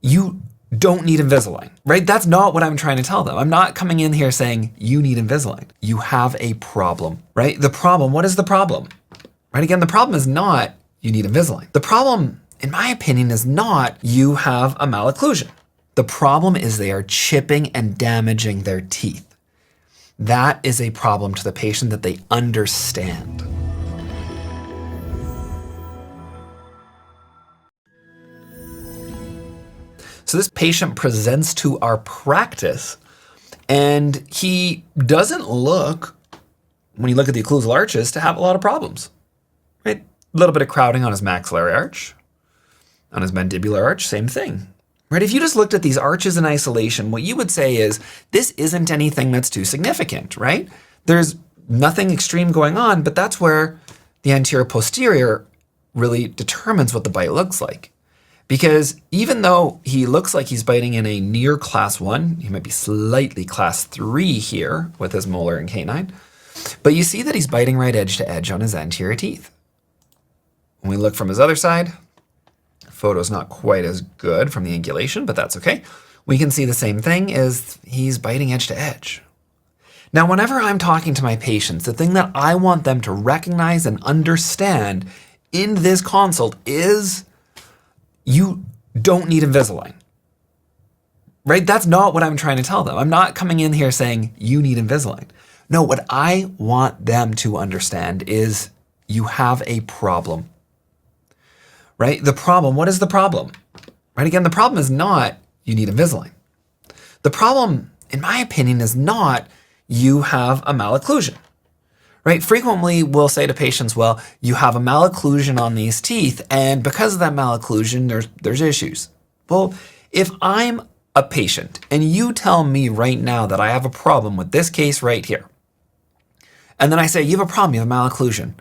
You don't need Invisalign, right? That's not what I'm trying to tell them. I'm not coming in here saying you need Invisalign. You have a problem, right? The problem, what is the problem? Right? Again, the problem is not you need Invisalign. The problem, in my opinion, is not you have a malocclusion. The problem is they are chipping and damaging their teeth. That is a problem to the patient that they understand. So this patient presents to our practice and he doesn't look, when you look at the occlusal arches, to have a lot of problems, right? A little bit of crowding on his maxillary arch, on his mandibular arch, same thing, right? If you just looked at these arches in isolation, what you would say is, this isn't anything that's too significant, right? There's nothing extreme going on, but that's where the anterior posterior really determines what the bite looks like. Because even though he looks like he's biting in a near class 1, he might be slightly class 3 here with his molar and canine, but you see that he's biting right edge to edge on his anterior teeth. When we look from his other side, photo's not quite as good from the angulation, but that's okay. We can see the same thing is he's biting edge to edge. Now, whenever I'm talking to my patients, the thing that I want them to recognize and understand in this consult is you don't need Invisalign, right? That's not what I'm trying to tell them. I'm not coming in here saying you need Invisalign. No, what I want them to understand is you have a problem, right? The problem, what is the problem? Right? Again, the problem is not you need Invisalign. The problem, in my opinion, is not you have a malocclusion. Right? Frequently, we'll say to patients, well, you have a malocclusion on these teeth, and because of that malocclusion, there's issues. Well, if I'm a patient and you tell me right now that I have a problem with this case right here, and then I say, you have a problem, you have a malocclusion,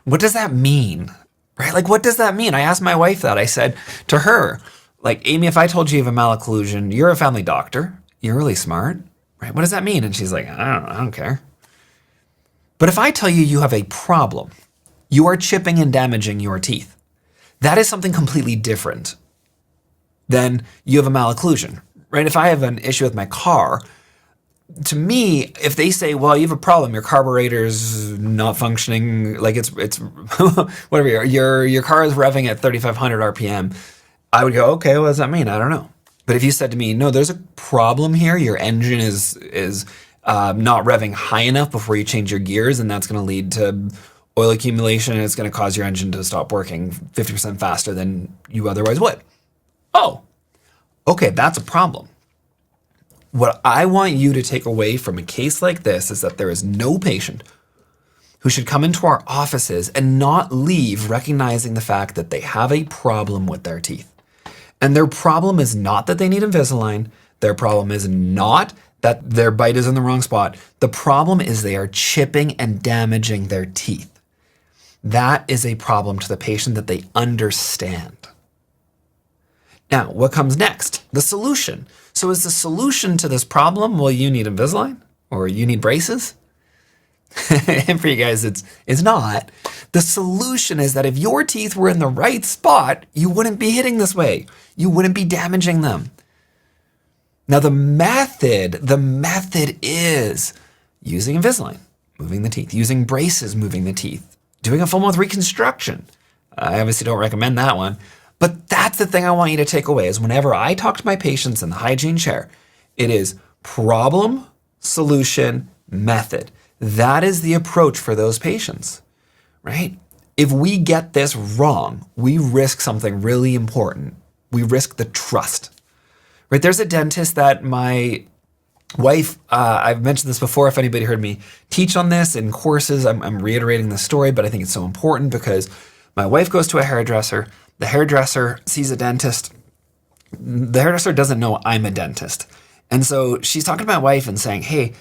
what does that mean? Right? Like, what does that mean? I asked my wife that. I said to her, like, Amy, if I told you you have a malocclusion, you're a family doctor, you're really smart, right? What does that mean? And she's like, I don't care. But if I tell you you have a problem, you are chipping and damaging your teeth. That is something completely different than you have a malocclusion, right? If I have an issue with my car, to me, if they say, well, you have a problem, your carburetor's not functioning, like it's whatever, your car is revving at 3,500 RPM, I would go, okay, what does that mean? I don't know. But if you said to me, no, there's a problem here, your engine is not revving high enough before you change your gears, and that's going to lead to oil accumulation, and it's going to cause your engine to stop working 50% faster than you otherwise would. Oh, okay, that's a problem. What I want you to take away from a case like this is that there is no patient who should come into our offices and not leave recognizing the fact that they have a problem with their teeth. And their problem is not that they need Invisalign. Their problem is not that their bite is in the wrong spot. The problem is they are chipping and damaging their teeth. That is a problem to the patient that they understand. Now, what comes next? The solution. So is the solution to this problem, well, you need Invisalign or you need braces? And for you guys, it's not. The solution is that if your teeth were in the right spot, you wouldn't be hitting this way. You wouldn't be damaging them. Now the method is using Invisalign, moving the teeth, using braces, moving the teeth, doing a full mouth reconstruction. I obviously don't recommend that one, but that's the thing I want you to take away is whenever I talk to my patients in the hygiene chair, it is problem, solution, method. That is the approach for those patients, right? If we get this wrong, we risk something really important. We risk the trust. Right, there's a dentist that my wife, I've mentioned this before, if anybody heard me teach on this in courses, I'm reiterating the story, but I think it's so important because my wife goes to a hairdresser, the hairdresser sees a dentist, the hairdresser doesn't know I'm a dentist. And so she's talking to my wife and saying, hey,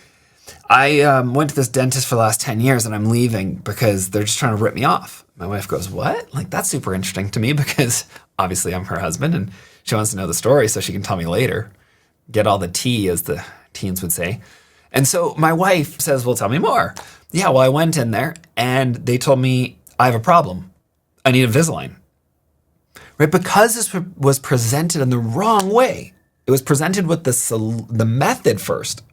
I went to this dentist for the last 10 years and I'm leaving because they're just trying to rip me off. My wife goes, what? Like, that's super interesting to me because obviously I'm her husband and she wants to know the story so she can tell me later. Get all the tea, as the teens would say. And so my wife says, well, tell me more. Yeah, well, I went in there and they told me I have a problem. I need Invisalign. right? Because this was presented in the wrong way. It was presented with the method first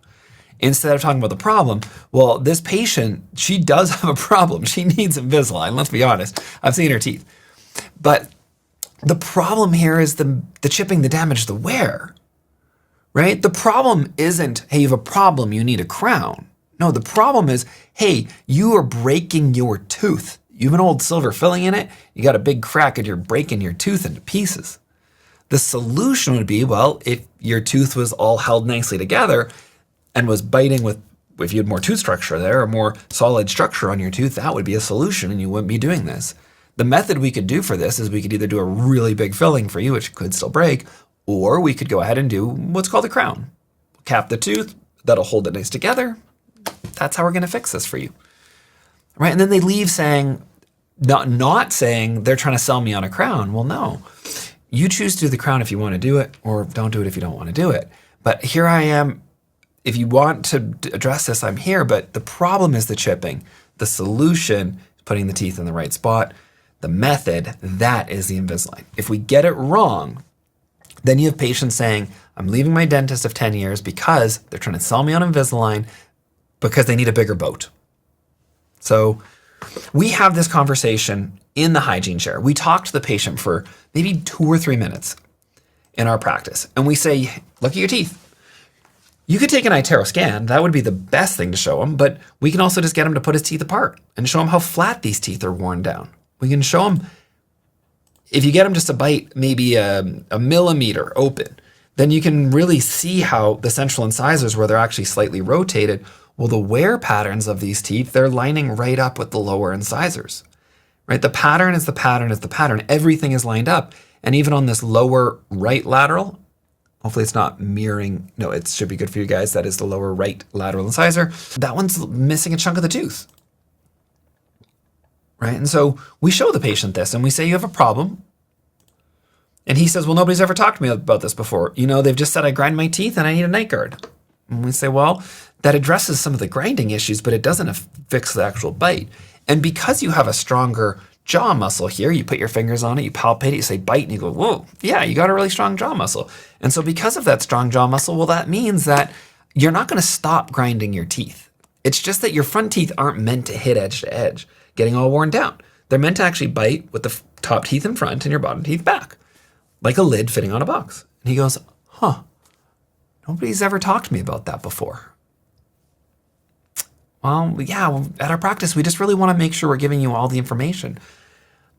instead of talking about the problem. Well, this patient, she does have a problem. She needs Invisalign, let's be honest. I've seen her teeth. But the problem here is the chipping, the damage, the wear, right? The problem isn't, hey, you have a problem, you need a crown. No, the problem is, hey, you are breaking your tooth. You have an old silver filling in it, you got a big crack and you're breaking your tooth into pieces. The solution would be, well, if your tooth was all held nicely together and was biting with, if you had more tooth structure there or more solid structure on your tooth, that would be a solution and you wouldn't be doing this. The method we could do for this is we could either do a really big filling for you, which could still break, or we could go ahead and do what's called a crown. Cap the tooth, that'll hold it nice together. That's how we're gonna fix this for you, right? And then they leave saying, not saying they're trying to sell me on a crown. Well, no, you choose to do the crown if you wanna do it, or don't do it if you don't wanna do it. But here I am, if you want to address this, I'm here, but the problem is the chipping. The solution is putting the teeth in the right spot. The method, that is the Invisalign. If we get it wrong, then you have patients saying, I'm leaving my dentist of 10 years because they're trying to sell me on Invisalign because they need a bigger boat. So we have this conversation in the hygiene chair. We talk to the patient for maybe 2 or 3 minutes in our practice. And we say, look at your teeth. You could take an iTero scan. That would be the best thing to show them. But we can also just get him to put his teeth apart and show him how flat these teeth are worn down. We can show him, if you get him just to bite maybe a millimeter open, then you can really see how the central incisors, where they're actually slightly rotated, well, the wear patterns of these teeth, they're lining right up with the lower incisors, right? The pattern is the pattern is the pattern. Everything is lined up. And even on this lower right lateral, hopefully it's not mirroring. No, it should be good for you guys. That is the lower right lateral incisor. That one's missing a chunk of the tooth, right? And so we show the patient this and we say, you have a problem. And he says, well, nobody's ever talked to me about this before. You know, they've just said I grind my teeth and I need a night guard. And we say, well, that addresses some of the grinding issues, but it doesn't fix the actual bite. And because you have a stronger jaw muscle here, you put your fingers on it, you palpate it, you say bite, and you go, whoa, yeah, you got a really strong jaw muscle. And so because of that strong jaw muscle, well, that means that you're not going to stop grinding your teeth. It's just that your front teeth aren't meant to hit edge to edge, getting all worn down. They're meant to actually bite with the top teeth in front and your bottom teeth back, like a lid fitting on a box. And he goes, huh, nobody's ever talked to me about that before. Well, yeah, at our practice, we just really want to make sure we're giving you all the information.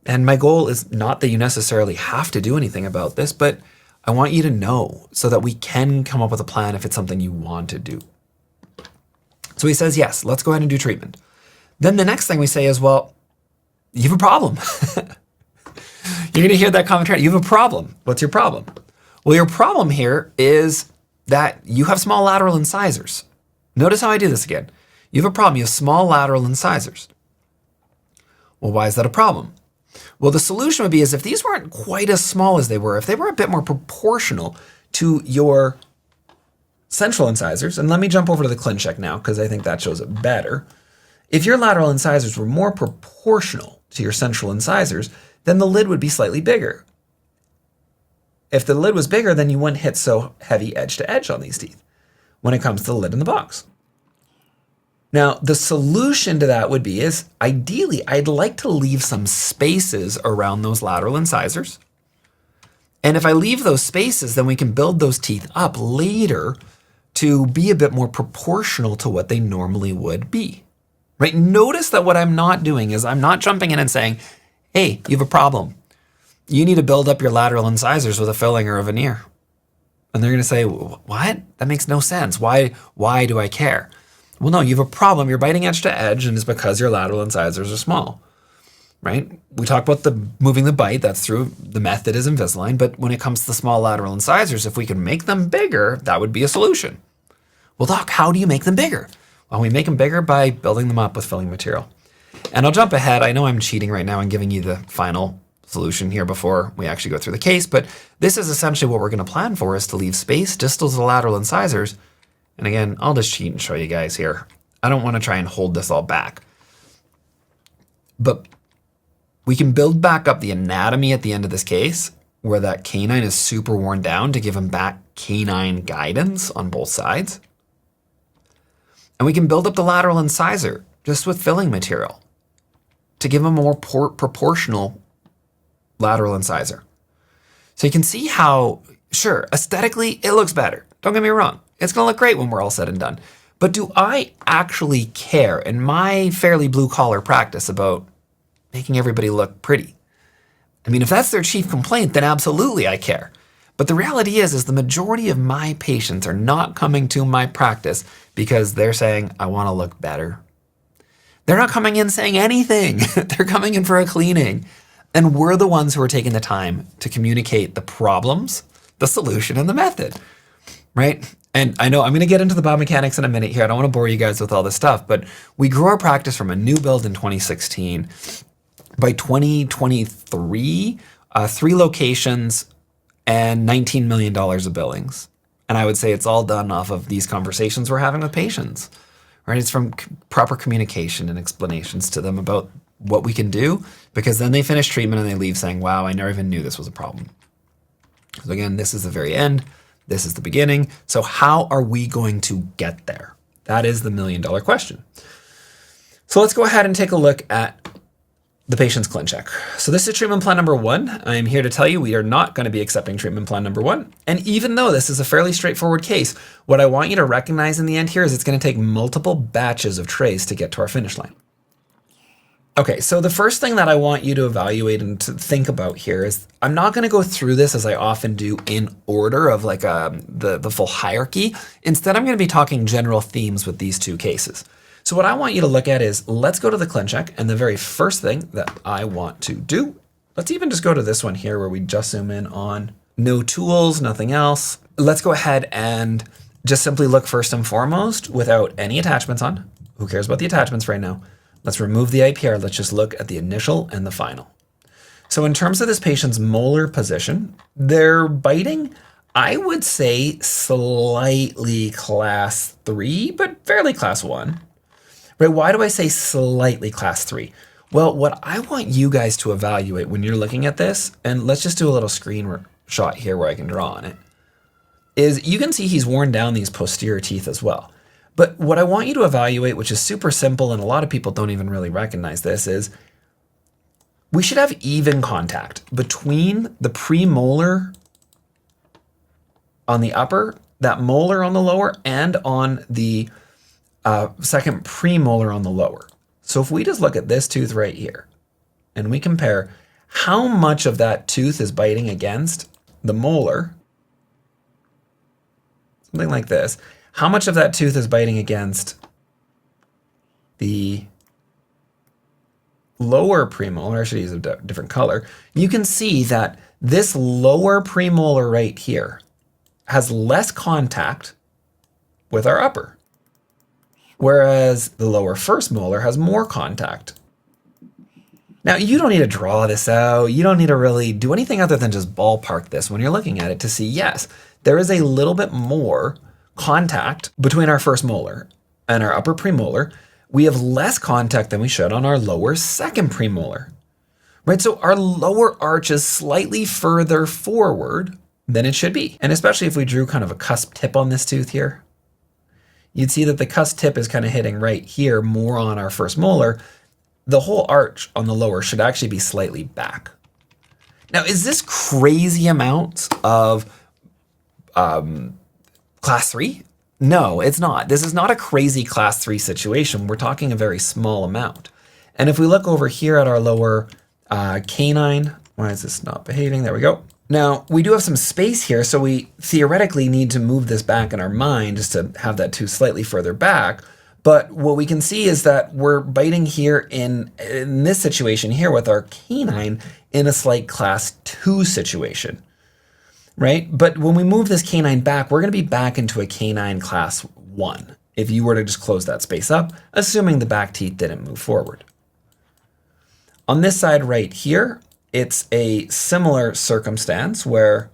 And my goal is not that you necessarily have to do anything about this, but I want you to know so that we can come up with a plan if it's something you want to do. So he says, yes, let's go ahead and do treatment. Then the next thing we say is, well, you have a problem. You're going to hear that commentary. You have a problem. What's your problem? Well, your problem here is that you have small lateral incisors. Notice how I do this again. You have a problem. You have small lateral incisors. Well, why is that a problem? Well, the solution would be is if these weren't quite as small as they were, if they were a bit more proportional to your central incisors, and let me jump over to the ClinCheck now because I think that shows it better. If your lateral incisors were more proportional to your central incisors, then the lid would be slightly bigger. If the lid was bigger, then you wouldn't hit so heavy edge to edge on these teeth when it comes to the lid in the box. Now, the solution to that would be is ideally, I'd like to leave some spaces around those lateral incisors. And if I leave those spaces, then we can build those teeth up later to be a bit more proportional to what they normally would be, right? Notice that what I'm not doing is I'm not jumping in and saying, hey, you have a problem. You need to build up your lateral incisors with a filling or a veneer. And they're going to say, what? That makes no sense. Why do I care? Well, no, you have a problem. You're biting edge to edge, and it's because your lateral incisors are small, right? We talk about moving the bite. That's through the method is Invisalign. But when it comes to the small lateral incisors, if we can make them bigger, that would be a solution. Well, doc, how do you make them bigger? Well, we make them bigger by building them up with filling material. And I'll jump ahead. I know I'm cheating right now and giving you the final solution here before we actually go through the case, but this is essentially what we're going to plan for, is to leave space distal to the lateral incisors. And again, I'll just cheat and show you guys here. I don't want to try and hold this all back. But We can build back up the anatomy at the end of this case where that canine is super worn down to give him back canine guidance on both sides. And we can build up the lateral incisor just with filling material to give him a more proportional lateral incisor. So you can see how, sure, aesthetically it looks better. Don't get me wrong. It's going to look great when we're all said and done. But do I actually care in my fairly blue collar practice about making everybody look pretty? I mean, if that's their chief complaint, then absolutely I care. But the reality is the majority of my patients are not coming to my practice because they're saying, I want to look better. They're not coming in saying anything. They're coming in for a cleaning. And we're the ones who are taking the time to communicate the problems, the solution, and the method, right? And I know I'm going to get into the biomechanics in a minute here. I don't want to bore you guys with all this stuff, but we grew our practice from a new build in 2016. By 2023, 3 locations and $19 million of billings. And I would say it's all done off of these conversations we're having with patients, right? It's from proper communication and explanations to them about what we can do, because then they finish treatment and they leave saying, wow, I never even knew this was a problem. So again, this is the very end. This is the beginning. So how are we going to get there? That is the $1 million question. So let's go ahead and take a look at the patient's ClinCheck. So this is treatment plan number 1. I'm here to tell you we are not going to be accepting treatment plan number 1. And even though this is a fairly straightforward case, what I want you to recognize in the end here is it's going to take multiple batches of trays to get to our finish line. Okay, so the first thing that I want you to evaluate and to think about here is I'm not going to go through this as I often do in order of like the full hierarchy. Instead, I'm going to be talking general themes with these 2 cases. So what I want you to look at is, let's go to the ClinCheck, and the very first thing that I want to do, let's even just go to this one here where we just zoom in on no tools, nothing else. Let's go ahead and just simply look first and foremost without any attachments on. Who cares about the attachments right now? Let's remove the IPR. Let's just look at the initial and the final. So in terms of this patient's molar position, they're biting, I would say slightly class 3, but fairly class 1. Right? Why do I say slightly class 3? Well, what I want you guys to evaluate when you're looking at this, and let's just do a little screenshot here where I can draw on it, is you can see he's worn down these posterior teeth as well. But what I want you to evaluate, which is super simple, and a lot of people don't even really recognize this, is we should have even contact between the premolar on the upper, that molar on the lower, and on the second premolar on the lower. So if we just look at this tooth right here, and we compare how much of that tooth is biting against the molar, something like this, how much of that tooth is biting against the lower premolar, I should use a different color, you can see that this lower premolar right here has less contact with our upper, whereas the lower first molar has more contact. Now, you don't need to draw this out. You don't need to really do anything other than just ballpark this when you're looking at it to see, yes, there is a little bit more contact between our first molar and our upper premolar. We have less contact than we should on our lower second premolar, right? So our lower arch is slightly further forward than it should be. And especially if we drew kind of a cusp tip on this tooth here, you'd see that the cusp tip is kind of hitting right here more on our first molar. The whole arch on the lower should actually be slightly back. Now, is this crazy amounts of class 3? No, it's not. This is not a crazy class 3 situation. We're talking a very small amount. And if we look over here at our lower canine, why is this not behaving? There we go. Now, we do have some space here, so we theoretically need to move this back in our mind just to have that tooth slightly further back. But what we can see is that we're biting here in this situation here with our canine in a slight class 2 situation, right? But when we move this canine back, we're going to be back into a canine class 1 if you were to just close that space up, assuming the back teeth didn't move forward. On this side right here, it's a similar circumstance where,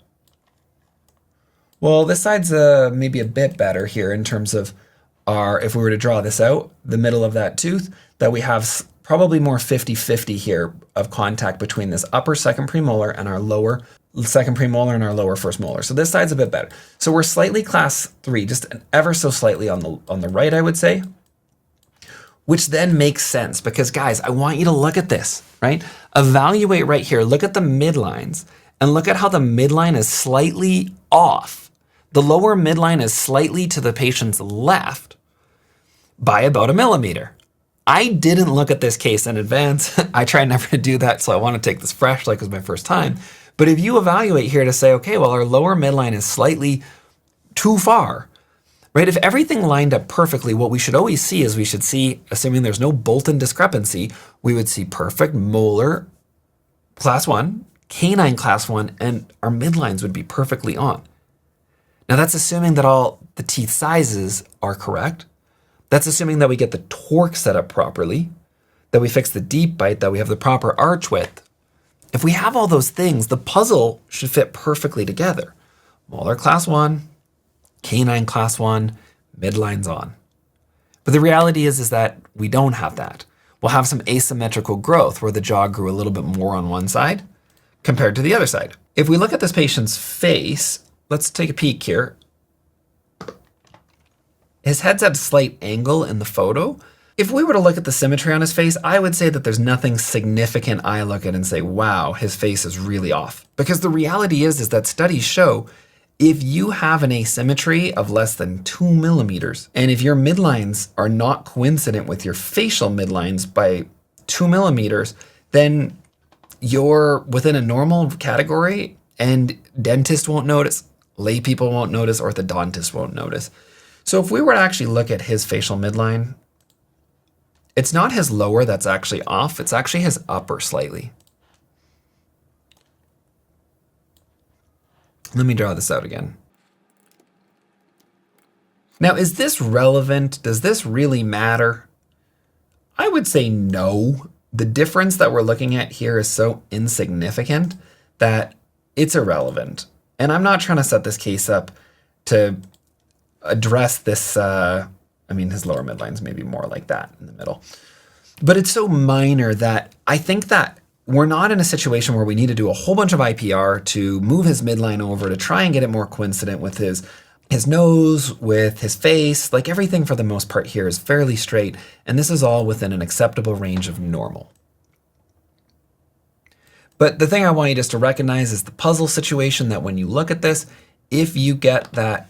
well, this side's maybe a bit better here in terms of if we were to draw this out, the middle of that tooth, that we have probably more 50-50 here of contact between this upper second premolar and our lower second premolar and our lower first molar. So this side's a bit better. So we're slightly class 3, just ever so slightly on the right, I would say, which then makes sense because guys, I want you to look at this, right? Evaluate right here, look at the midlines and look at how the midline is slightly off. The lower midline is slightly to the patient's left by about 1 millimeter. I didn't look at this case in advance. I try never to do that, so I want to take this fresh like it was my first time. But if you evaluate here to say, okay, well, our lower midline is slightly too far, right? If everything lined up perfectly, what we should always see is we should see, assuming there's no Bolton discrepancy, we would see perfect molar class 1, canine class 1, and our midlines would be perfectly on. Now that's assuming that all the teeth sizes are correct. That's assuming that we get the torque set up properly, that we fix the deep bite, that we have the proper arch width. If we have all those things, the puzzle should fit perfectly together. Molar class 1, canine class 1, midlines on. But the reality is that we don't have that. We'll have some asymmetrical growth where the jaw grew a little bit more on one side compared to the other side. If we look at this patient's face, let's take a peek here. His head's at a slight angle in the photo. If we were to look at the symmetry on his face, I would say that there's nothing significant I look at and say, wow, his face is really off. Because the reality is that studies show if you have an asymmetry of less than 2 millimeters, and if your midlines are not coincident with your facial midlines by 2 millimeters, then you're within a normal category and dentists won't notice, lay people won't notice, orthodontists won't notice. So if we were to actually look at his facial midline, it's not his lower that's actually off, it's actually his upper slightly. Let me draw this out again. Now, is this relevant? Does this really matter? I would say no. The difference that we're looking at here is so insignificant that it's irrelevant. And I'm not trying to set this case up to address this, his lower midlines may be more like that in the middle. But it's so minor that I think that we're not in a situation where we need to do a whole bunch of IPR to move his midline over to try and get it more coincident with his nose, with his face. Like everything for the most part here is fairly straight, and this is all within an acceptable range of normal. But the thing I want you just to recognize is the puzzle situation that when you look at this, if you get that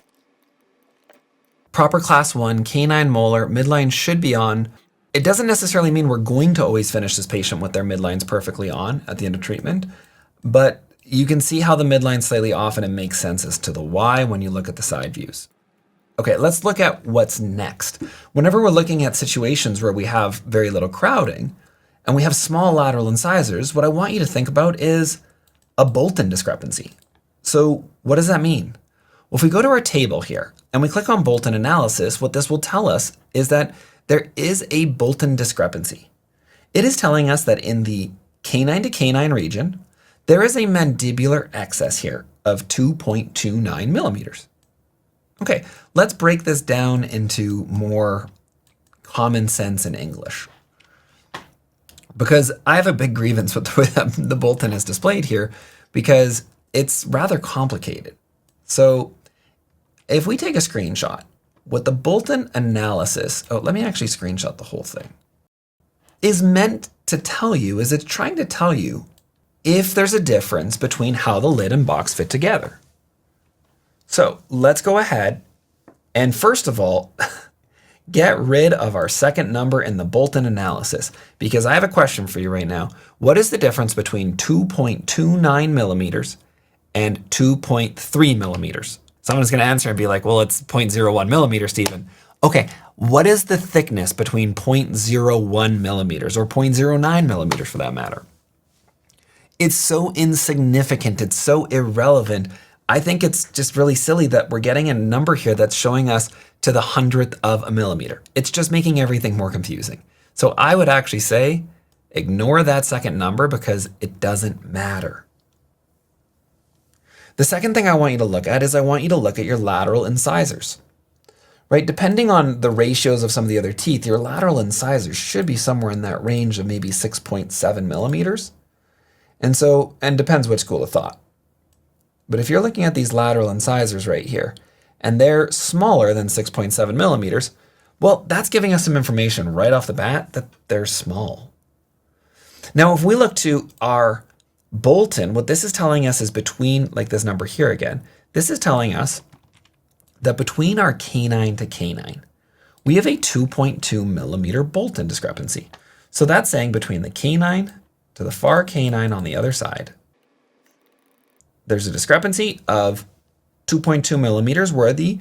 proper class 1, canine molar, midline should be on. It doesn't necessarily mean we're going to always finish this patient with their midlines perfectly on at the end of treatment, but you can see how the midline's slightly off and it makes sense as to the why when you look at the side views. Okay, let's look at what's next. Whenever we're looking at situations where we have very little crowding and we have small lateral incisors, what I want you to think about is a Bolton discrepancy. So what does that mean? Well, if we go to our table here and we click on Bolton analysis, what this will tell us is that there is a Bolton discrepancy. It is telling us that in the canine to canine region, there is a mandibular excess here of 2.29 millimeters. Okay, let's break this down into more common sense in English. Because I have a big grievance with the way that the Bolton is displayed here because it's rather complicated. So if we take a screenshot, what the Bolton analysis, let me actually screenshot the whole thing, is meant to tell you is it's trying to tell you if there's a difference between how the lid and box fit together. So let's go ahead and first of all, get rid of our second number in the Bolton analysis because I have a question for you right now. What is the difference between 2.29 millimeters and 2.3 millimeters? Someone's going to answer and be like, well, it's 0.01 millimeters, Stephen. Okay, what is the thickness between 0.01 millimeters or 0.09 millimeters for that matter? It's so insignificant. It's so irrelevant. I think it's just really silly that we're getting a number here that's showing us to the 100th of a millimeter. It's just making everything more confusing. So I would actually say ignore that second number because it doesn't matter. The second thing I want you to look at is I want you to look at your lateral incisors, right? Depending on the ratios of some of the other teeth, your lateral incisors should be somewhere in that range of maybe 6.7 millimeters. And depends which school of thought. But if you're looking at these lateral incisors right here, and they're smaller than 6.7 millimeters, well, that's giving us some information right off the bat that they're small. Now, if we look to our Bolton, what this is telling us is between, like this number here again, this is telling us that between our canine to canine, we have a 2.2 millimeter Bolton discrepancy. So that's saying between the canine to the far canine on the other side, there's a discrepancy of 2.2 millimeters where the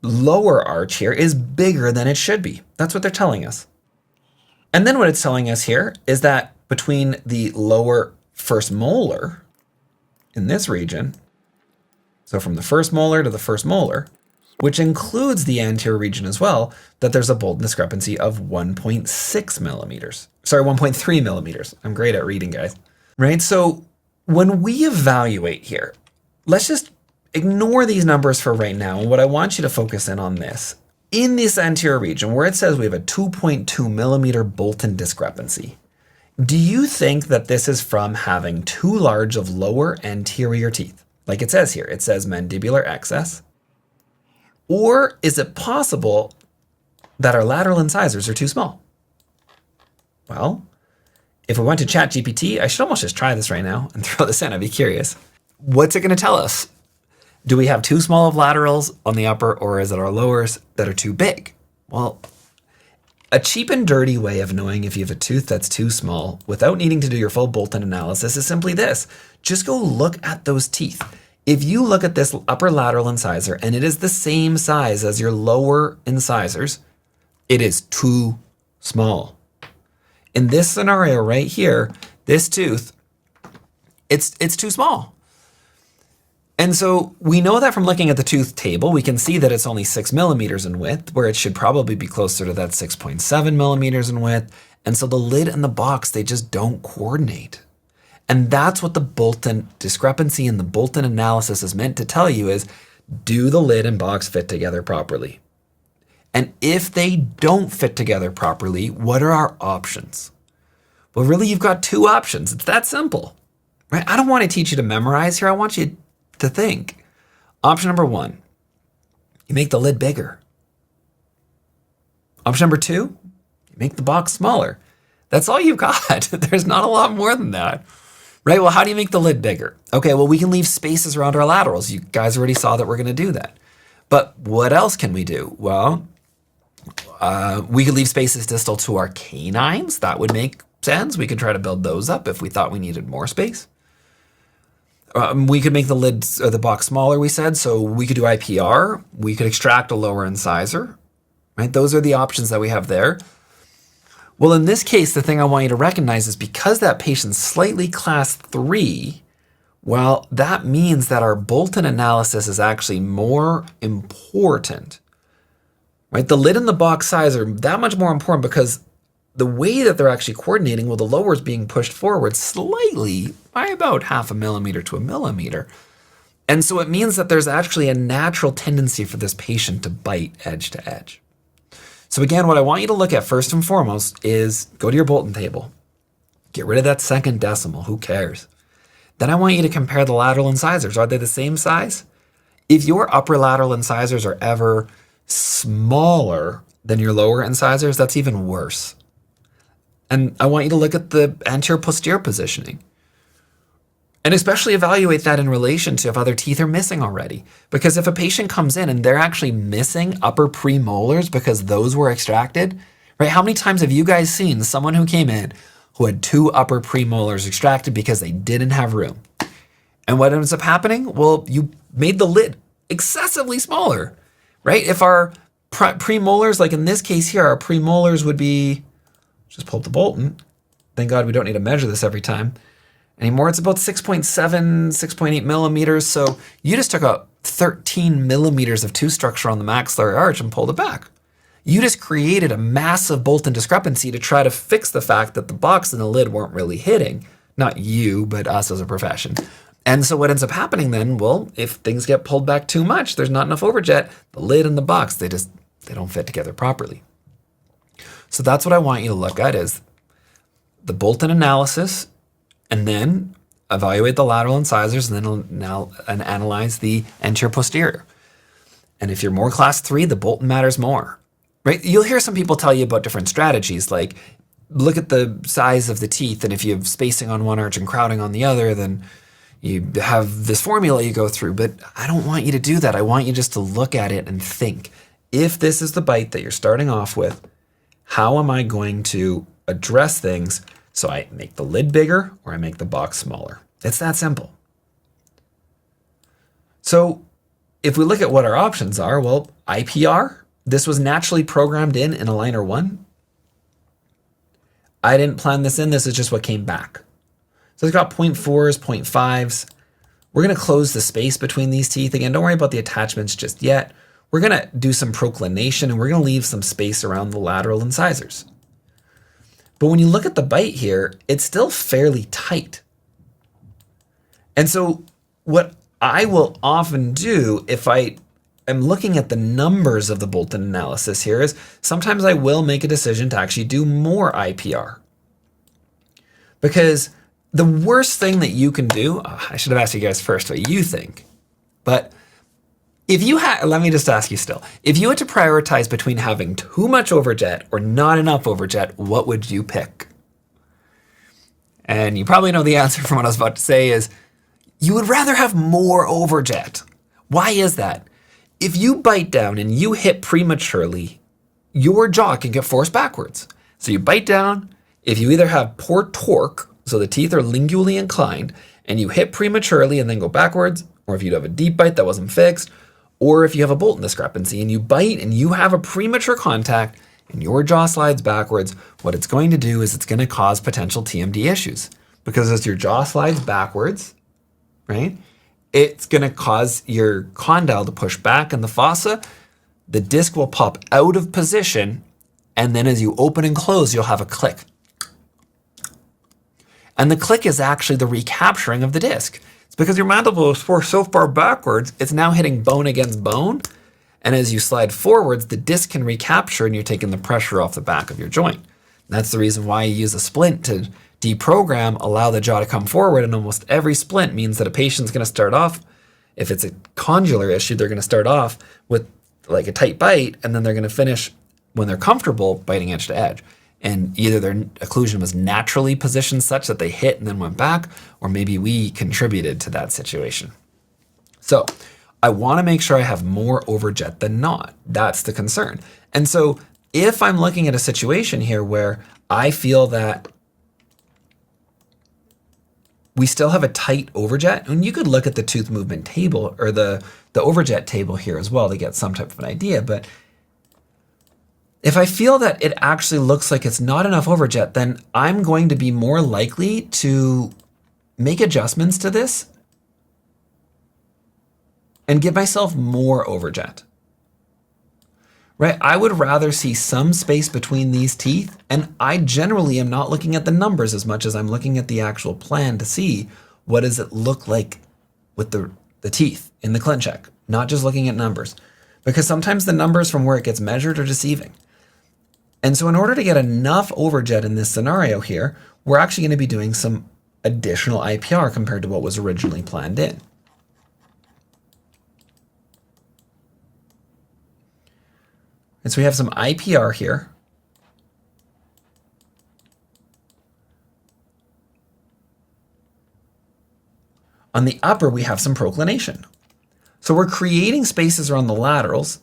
lower arch here is bigger than it should be. That's what they're telling us. And then what it's telling us here is that between the lower first molar in this region, so from the first molar to the first molar, which includes the anterior region as well, that there's a Bolton discrepancy of 1.6 millimeters. Sorry, 1.3 millimeters. I'm great at reading, guys. Right? So when we evaluate here, let's just ignore these numbers for right now. And what I want you to focus in on this. In this anterior region where it says we have a 2.2 millimeter Bolton discrepancy, do you think that this is from having too large of lower anterior teeth? Like it says here, it says mandibular excess. Or is it possible that our lateral incisors are too small? Well, if we went to ChatGPT, I should almost just try this right now and throw this in. I'd be curious. What's it going to tell us? Do we have too small of laterals on the upper, or is it our lowers that are too big? Well, a cheap and dirty way of knowing if you have a tooth that's too small without needing to do your full Bolton analysis is simply this. Just go look at those teeth. If you look at this upper lateral incisor and it is the same size as your lower incisors, it is too small. In this scenario right here, this tooth, it's too small. And so we know that from looking at the tooth table, we can see that it's only 6 millimeters in width, where it should probably be closer to that 6.7 millimeters in width. And so the lid and the box, they just don't coordinate. And that's what the Bolton discrepancy and the Bolton analysis is meant to tell you is, do the lid and box fit together properly? And if they don't fit together properly, what are our options? Well, really, you've got two options. It's that simple, right? I don't want to teach you to memorize here. I want you to think. Option number one, you make the lid bigger. Option number two, you make the box smaller. That's all you've got. There's not a lot more than that. Right? Well, how do you make the lid bigger? Okay, well, we can leave spaces around our laterals. You guys already saw that we're going to do that. But what else can we do? Well, we could leave spaces distal to our canines. That would make sense. We could try to build those up if we thought we needed more space. We could make the lid or the box smaller, we said. So we could do IPR. We could extract a lower incisor. Right? Those are the options that we have there. Well, in this case, the thing I want you to recognize is because that patient's slightly class 3, well, that means that our Bolton analysis is actually more important. Right? The lid and the box size are that much more important because the way that they're actually coordinating, well, the lower is being pushed forward slightly by about 0.5 millimeter to 1 millimeter. And so it means that there's actually a natural tendency for this patient to bite edge to edge. So again, what I want you to look at first and foremost is go to your Bolton table. Get rid of that second decimal. Who cares? Then I want you to compare the lateral incisors. Are they the same size? If your upper lateral incisors are ever smaller than your lower incisors, that's even worse. And I want you to look at the anterior-posterior positioning. And especially evaluate that in relation to if other teeth are missing already. Because if a patient comes in and they're actually missing upper premolars because those were extracted, right? How many times have you guys seen someone who came in who had 2 upper premolars extracted because they didn't have room? And what ends up happening? Well, you made the lid excessively smaller, right? If our premolars, like in this case here, our premolars would be, just pull up the Bolton. Thank God we don't need to measure this every time anymore. It's about 6.7, 6.8 millimeters. So you just took out 13 millimeters of tooth structure on the maxillary arch and pulled it back. You just created a massive Bolton discrepancy to try to fix the fact that the box and the lid weren't really hitting. Not you, but us as a profession. And so what ends up happening then, well, if things get pulled back too much, there's not enough overjet, the lid and the box, they don't fit together properly. So that's what I want you to look at is the Bolton analysis, and then evaluate the lateral incisors, and then analyze the anterior posterior. And if you're more class 3, the Bolton matters more, right? You'll hear some people tell you about different strategies, like look at the size of the teeth, and if you have spacing on one arch and crowding on the other, then you have this formula you go through. But I don't want you to do that. I want you just to look at it and think, if this is the bite that you're starting off with, how am I going to address things so I make the lid bigger or I make the box smaller? It's that simple. So if we look at what our options are, well, IPR, this was naturally programmed in aligner 1. I didn't plan this in. This is just what came back. So it's got 0.4s, 0.5s. We're going to close the space between these teeth. Again, don't worry about the attachments just yet. We're going to do some proclination, and we're going to leave some space around the lateral incisors. But when you look at the bite here, it's still fairly tight. And so what I will often do if I am looking at the numbers of the Bolton analysis here is sometimes I will make a decision to actually do more IPR. Because the worst thing that you can do, I should have asked you guys first what you think, but if you had, let me just ask you still, if you had to prioritize between having too much overjet or not enough overjet, what would you pick? And you probably know the answer from what I was about to say is you would rather have more overjet. Why is that? If you bite down and you hit prematurely, your jaw can get forced backwards. So you bite down, if you either have poor torque, so the teeth are lingually inclined, and you hit prematurely and then go backwards, or if you have a deep bite that wasn't fixed, or if you have a Bolton discrepancy and you bite and you have a premature contact and your jaw slides backwards, what it's going to do is it's going to cause potential TMD issues. Because as your jaw slides backwards, right, it's going to cause your condyle to push back in the fossa, the disc will pop out of position, and then as you open and close, you'll have a click. And the click is actually the recapturing of the disc. It's because your mandible is forced so far backwards, it's now hitting bone against bone. And as you slide forwards, the disc can recapture and you're taking the pressure off the back of your joint. That's the reason why you use a splint to deprogram, allow the jaw to come forward. And almost every splint means that a patient's going to start off, if it's a condylar issue, they're going to start off with like a tight bite, and then they're going to finish when they're comfortable biting edge to edge. And either their occlusion was naturally positioned such that they hit and then went back, or maybe we contributed to that situation. So I want to make sure I have more overjet than not. That's the concern. And so if I'm looking at a situation here where I feel that we still have a tight overjet, and you could look at the tooth movement table or the overjet table here as well to get some type of an idea, but if I feel that it actually looks like it's not enough overjet, then I'm going to be more likely to make adjustments to this and give myself more overjet. Right? I would rather see some space between these teeth, and I generally am not looking at the numbers as much as I'm looking at the actual plan to see what does it look like with the teeth in the ClinCheck, not just looking at numbers. Because sometimes the numbers from where it gets measured are deceiving. And so in order to get enough overjet in this scenario here, we're actually going to be doing some additional IPR compared to what was originally planned in. And so we have some IPR here. On the upper, we have some proclination. So we're creating spaces around the laterals,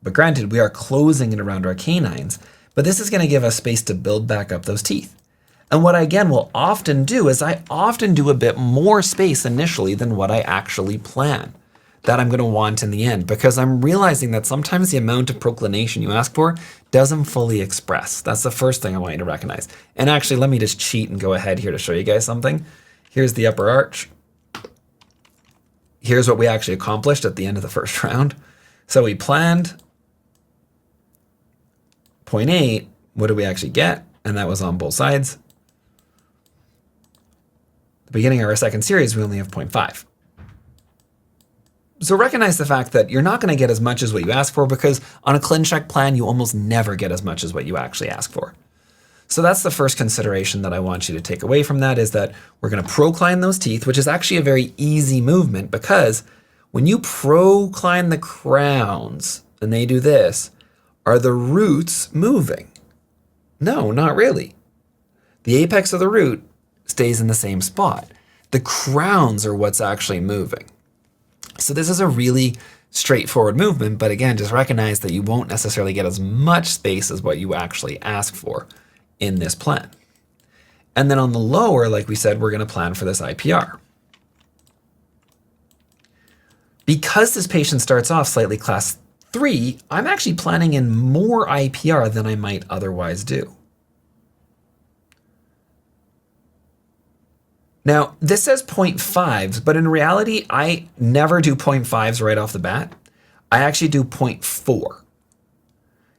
but granted, we are closing it around our canines, but this is going to give us space to build back up those teeth. And what I, again, will often do is I often do a bit more space initially than what I actually plan that I'm going to want in the end, because I'm realizing that sometimes the amount of proclination you ask for doesn't fully express. That's the first thing I want you to recognize. And actually, let me just cheat and go ahead here to show you guys something. Here's the upper arch. Here's what we actually accomplished at the end of the first round. So we planned 0.8. What did we actually get? And that was on both sides. the beginning of our second series, we only have 0.5. So recognize the fact that you're not going to get as much as what you ask for, because on a ClinCheck plan, you almost never get as much as what you actually ask for. So that's the first consideration that I want you to take away from that, is that we're going to procline those teeth, which is actually a very easy movement, because when you procline the crowns and they do this, are the roots moving? No, not really. The apex of the root stays in the same spot. The crowns are what's actually moving. So this is a really straightforward movement, but again, just recognize that you won't necessarily get as much space as what you actually ask for in this plan. And then on the lower, like we said, we're going to plan for this IPR. Because this patient starts off slightly class 3, I'm actually planning in more IPR than I might otherwise do. Now, this says 0.5s, but in reality, I never do 0.5s right off the bat. I actually do 0.4.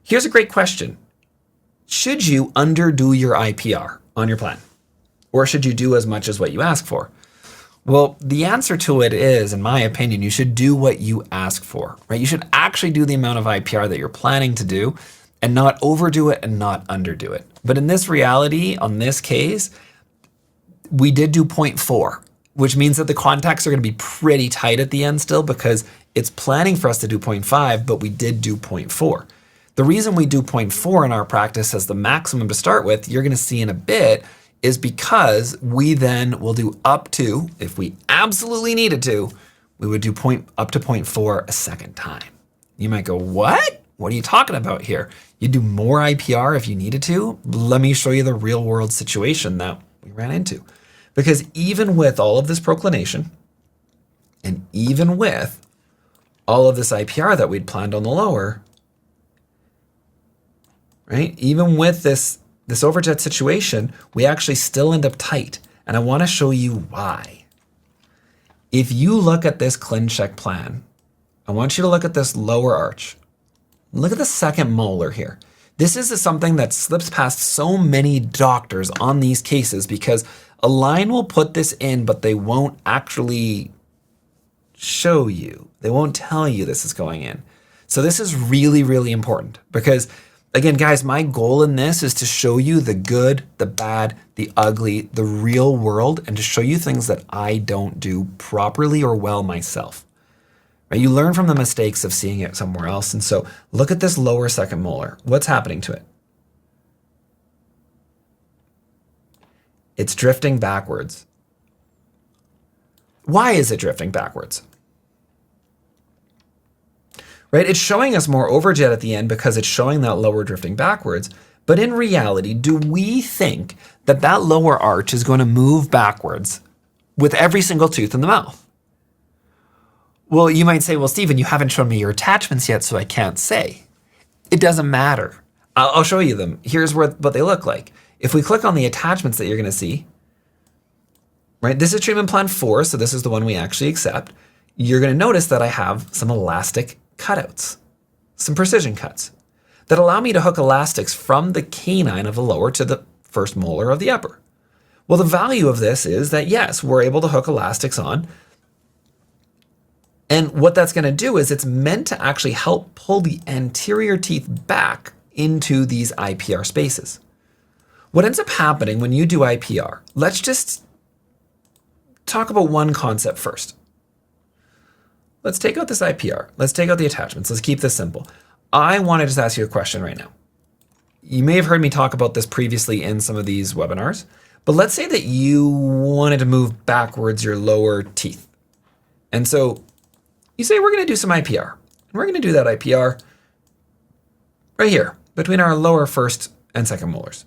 Here's a great question. Should you underdo your IPR on your plan? Or should you do as much as what you ask for? Well, the answer to it is, in my opinion, you should do what you ask for, right? You should actually do the amount of IPR that you're planning to do and not overdo it and not underdo it. But in this reality, on this case, we did do 0.4, which means that the contacts are going to be pretty tight at the end still, because it's planning for us to do 0.5, but we did do 0.4. The reason we do 0.4 in our practice as the maximum to start with, you're going to see in a bit, is because we then will do up to, if we absolutely needed to, we would do up to 0.4 a second time. You might go, what? What are you talking about here? You do more IPR if you needed to? Let me show you the real world situation that we ran into. Because even with all of this proclination, and even with all of this IPR that we'd planned on the lower, right? Even with this overjet situation, we actually still end up tight. And I want to show you why. If you look at this ClinCheck plan, I want you to look at this lower arch. Look at the second molar here. This is something that slips past so many doctors on these cases, because Align will put this in, but they won't actually show you. They won't tell you this is going in. So this is really, really important, because again, guys, my goal in this is to show you the good, the bad, the ugly, the real world, and to show you things that I don't do properly or well myself. Right? You learn from the mistakes of seeing it somewhere else. And so look at this lower second molar. What's happening to it? It's drifting backwards. Why is it drifting backwards? Right? It's showing us more overjet at the end because it's showing that lower drifting backwards. But in reality, do we think that that lower arch is going to move backwards with every single tooth in the mouth? Well, you might say, well, Stephen, you haven't shown me your attachments yet, so I can't say. It doesn't matter. I'll show you them. Here's what they look like. If we click on the attachments that you're going to see, right? This is treatment plan 4, so this is the one we actually accept. You're going to notice that I have some elastic cutouts, some precision cuts that allow me to hook elastics from the canine of the lower to the first molar of the upper. Well, the value of this is that, yes, we're able to hook elastics on. And what that's going to do is it's meant to actually help pull the anterior teeth back into these IPR spaces. What ends up happening when you do IPR, let's just talk about one concept first. Let's take out this IPR. Let's take out the attachments. Let's keep this simple. I want to just ask you a question right now. You may have heard me talk about this previously in some of these webinars, but let's say that you wanted to move backwards your lower teeth. And so you say, we're going to do some IPR. And we're going to do that IPR right here between our lower first and second molars.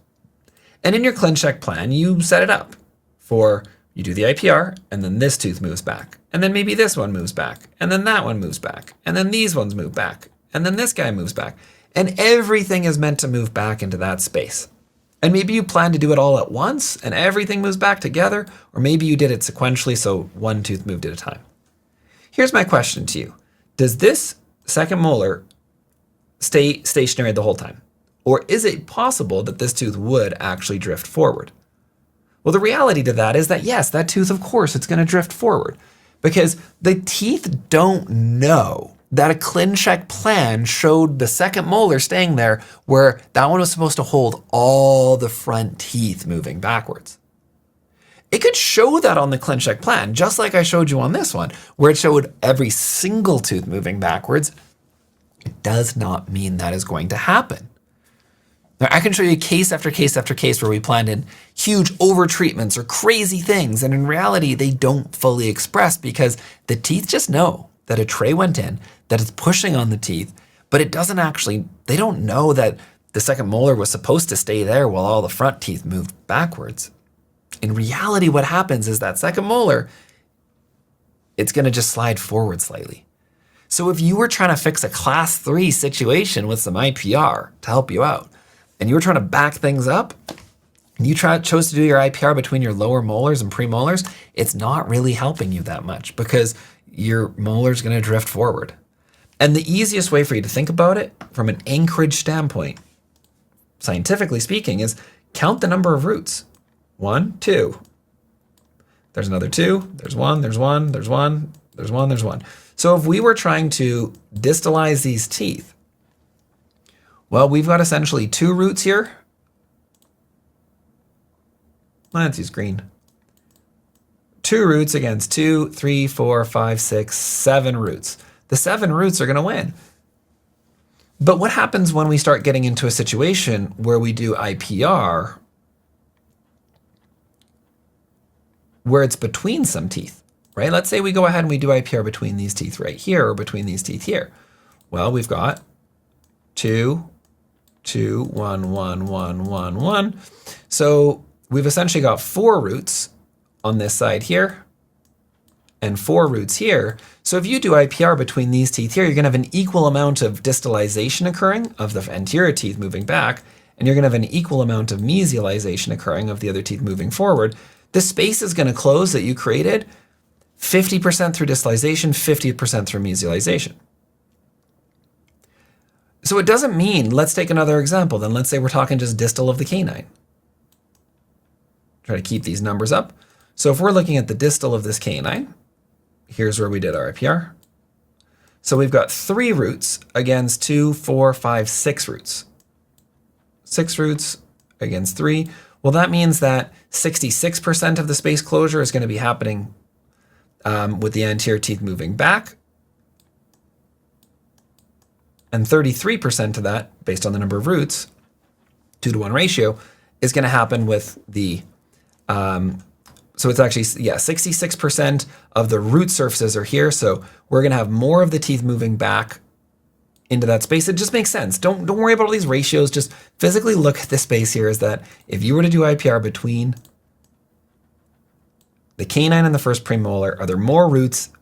And in your ClinCheck plan, you set it up for you do the IPR, and then this tooth moves back. And then maybe this one moves back. And then that one moves back. And then these ones move back. And then this guy moves back. And everything is meant to move back into that space. And maybe you plan to do it all at once, and everything moves back together. Or maybe you did it sequentially, so one tooth moved at a time. Here's my question to you. Does this second molar stay stationary the whole time? Or is it possible that this tooth would actually drift forward? Well, the reality to that is that, yes, that tooth, of course, it's going to drift forward because the teeth don't know that a ClinCheck plan showed the second molar staying there where that one was supposed to hold all the front teeth moving backwards. It could show that on the ClinCheck plan, just like I showed you on this one, where it showed every single tooth moving backwards. It does not mean that is going to happen. Now, I can show you case after case after case where we planned in huge over-treatments or crazy things, and in reality, they don't fully express because the teeth just know that a tray went in, that it's pushing on the teeth, but it doesn't actually, they don't know that the second molar was supposed to stay there while all the front teeth moved backwards. In reality, what happens is that second molar, it's going to just slide forward slightly. So if you were trying to fix a class 3 situation with some IPR to help you out, and you were trying to back things up, and you chose to do your IPR between your lower molars and premolars, it's not really helping you that much because your molar's going to drift forward. And the easiest way for you to think about it from an Anchorage standpoint, scientifically speaking, is count the number of roots. 1, 2. There's another 2. There's 1, there's 1, there's 1, there's 1, there's 1. So if we were trying to distalize these teeth, well, we've got essentially 2 roots here. Let's use green. 2 roots against 2, 3, 4, 5, 6, 7 roots. The 7 roots are going to win. But what happens when we start getting into a situation where we do IPR where it's between some teeth, right? Let's say we go ahead and we do IPR between these teeth right here or between these teeth here. Well, we've got 2, 2, 1, 1, 1, 1, 1. So we've essentially got 4 roots on this side here and 4 roots here. So if you do IPR between these teeth here, you're going to have an equal amount of distalization occurring of the anterior teeth moving back, and you're going to have an equal amount of mesialization occurring of the other teeth moving forward. The space is going to close that you created 50% through distalization, 50% through mesialization. So it doesn't mean, let's take another example, then let's say we're talking just distal of the canine. Try to keep these numbers up. So if we're looking at the distal of this canine, here's where we did our IPR. So we've got 3 roots against 2, 4, 5, 6 roots. 6 roots against 3. Well, that means that 66% of the space closure is going to be happening with the anterior teeth moving back. And 33% of that, based on the number of roots, 2-to-1 ratio, is going to happen with the, so it's actually, 66% of the root surfaces are here. So we're going to have more of the teeth moving back into that space. It just makes sense. Don't worry about all these ratios. Just physically look at this space here is that if you were to do IPR between the canine and the first premolar, are there more roots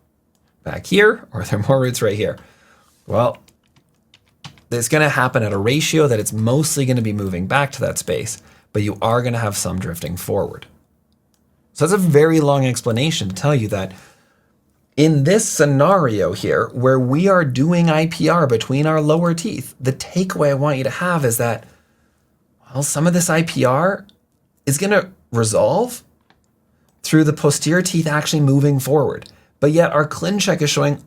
back here or are there more roots right here? Well, it's going to happen at a ratio that it's mostly going to be moving back to that space, but you are going to have some drifting forward. So that's a very long explanation to tell you that in this scenario here, where we are doing IPR between our lower teeth, the takeaway I want you to have is that, well, some of this IPR is going to resolve through the posterior teeth actually moving forward. But yet our ClinCheck is showing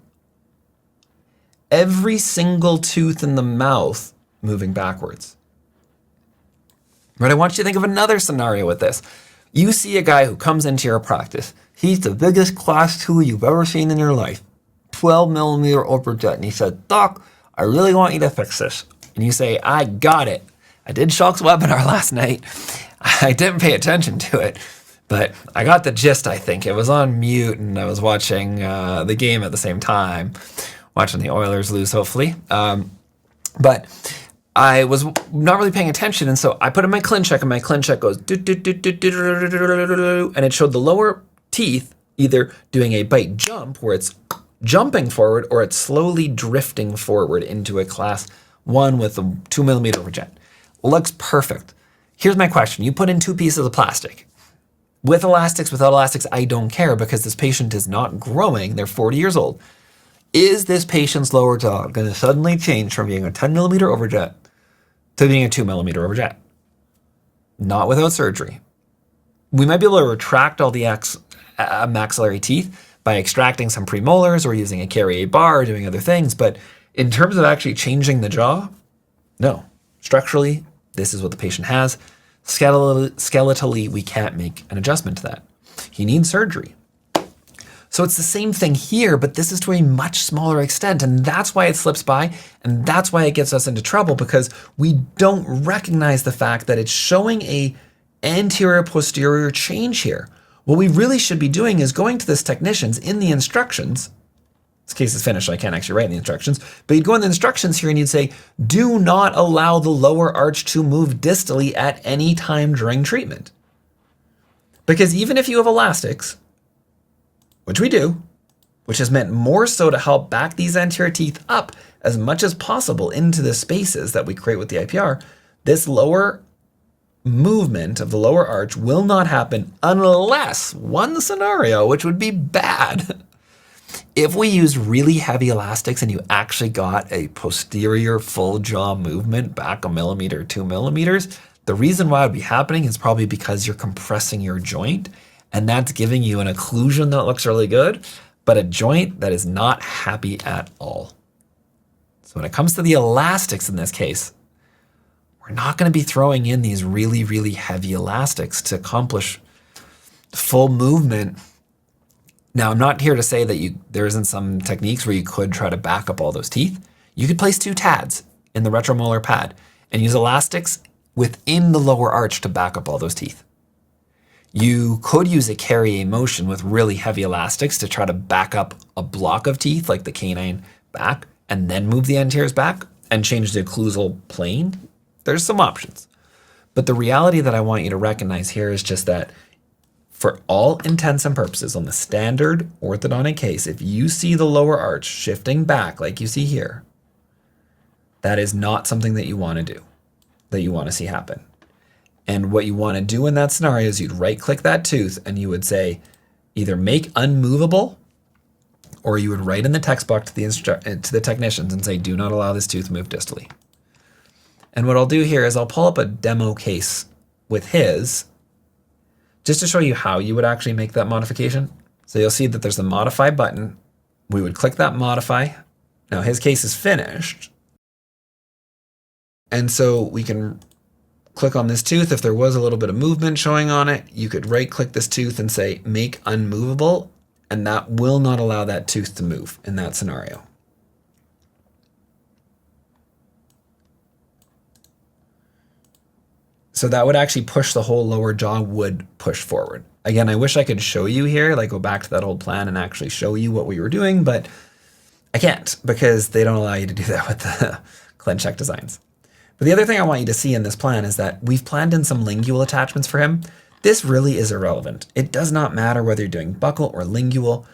every single tooth in the mouth moving backwards. Right, I want you to think of another scenario with this. You see a guy who comes into your practice. He's the biggest class 2 you've ever seen in your life. 12 millimeter overjet. And he said, Doc, I really want you to fix this. And you say, I got it. I did Schalk's webinar last night. I didn't pay attention to it, but I got the gist, I think. It was on mute and I was watching the game at the same time. Watching the Oilers lose, hopefully. But I was not really paying attention, and so I put in my ClinCheck, and my ClinCheck goes, and it showed the lower teeth either doing a bite jump, where it's jumping forward, or it's slowly drifting forward into a class 1 with a 2 millimeter overjet. Looks perfect. Here's my question. You put in 2 pieces of plastic. With elastics, without elastics, I don't care, because this patient is not growing. They're 40 years old. Is this patient's lower jaw going to suddenly change from being a 10 millimeter overjet to being a 2 millimeter overjet? Not without surgery. We might be able to retract all the maxillary teeth by extracting some premolars or using a Carrier bar or doing other things. But in terms of actually changing the jaw, no. Structurally, this is what the patient has. Skeletally, we can't make an adjustment to that. He needs surgery. So it's the same thing here, but this is to a much smaller extent. And that's why it slips by. And that's why it gets us into trouble, because we don't recognize the fact that it's showing a anterior posterior change here. What we really should be doing is going to this technician's in the instructions. This case is finished, so I can't actually write in the instructions, but you'd go in the instructions here and you'd say, do not allow the lower arch to move distally at any time during treatment. Because even if you have elastics, which we do, which is meant more so to help back these anterior teeth up as much as possible into the spaces that we create with the IPR, this lower movement of the lower arch will not happen unless one scenario, which would be bad. If we use really heavy elastics and you actually got a posterior full jaw movement back 1 millimeter, 2 millimeters, the reason why it would be happening is probably because you're compressing your joint, and that's giving you an occlusion that looks really good, but a joint that is not happy at all. So when it comes to the elastics in this case, we're not going to be throwing in these really, really heavy elastics to accomplish full movement. Now, I'm not here to say that there isn't some techniques where you could try to back up all those teeth. You could place 2 TADs in the retromolar pad and use elastics within the lower arch to back up all those teeth. You could use a Carrier motion with really heavy elastics to try to back up a block of teeth like the canine back and then move the anteriors back and change the occlusal plane. There's some options. But the reality that I want you to recognize here is just that for all intents and purposes on the standard orthodontic case, if you see the lower arch shifting back like you see here, that is not something that you want to do, that you want to see happen. And what you want to do in that scenario is you'd right-click that tooth and you would say either make unmovable, or you would write in the text box to the technicians and say, do not allow this tooth to move distally. And what I'll do here is I'll pull up a demo case with his, just to show you how you would actually make that modification. So you'll see that there's the modify button. We would click that modify. Now his case is finished. And so we can click on this tooth. If there was a little bit of movement showing on it, you could right click this tooth and say make unmovable, and that will not allow that tooth to move in that scenario. So that would actually push the whole lower jaw would push forward. Again, I wish I could show you here, like go back to that old plan and actually show you what we were doing, but I can't because they don't allow you to do that with the ClinCheck designs. But the other thing I want you to see in this plan is that we've planned in some lingual attachments for him. This really is irrelevant. It does not matter whether you're doing buccal or lingual.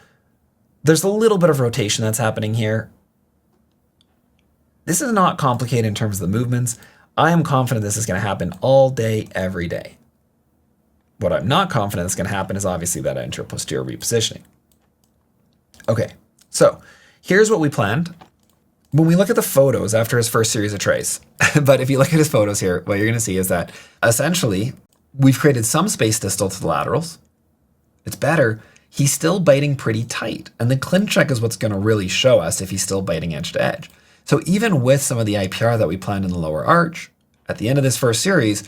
There's a little bit of rotation that's happening here. This is not complicated in terms of the movements. I am confident this is going to happen all day, every day. What I'm not confident is going to happen is obviously that anterior posterior repositioning. Okay, so here's what we planned. When we look at the photos after his first series of trays, but if you look at his photos here, what you're going to see is that essentially we've created some space distal to the laterals. It's better. He's still biting pretty tight, and the ClinCheck is what's going to really show us if he's still biting edge to edge. So even with some of the IPR that we planned in the lower arch, at the end of this first series,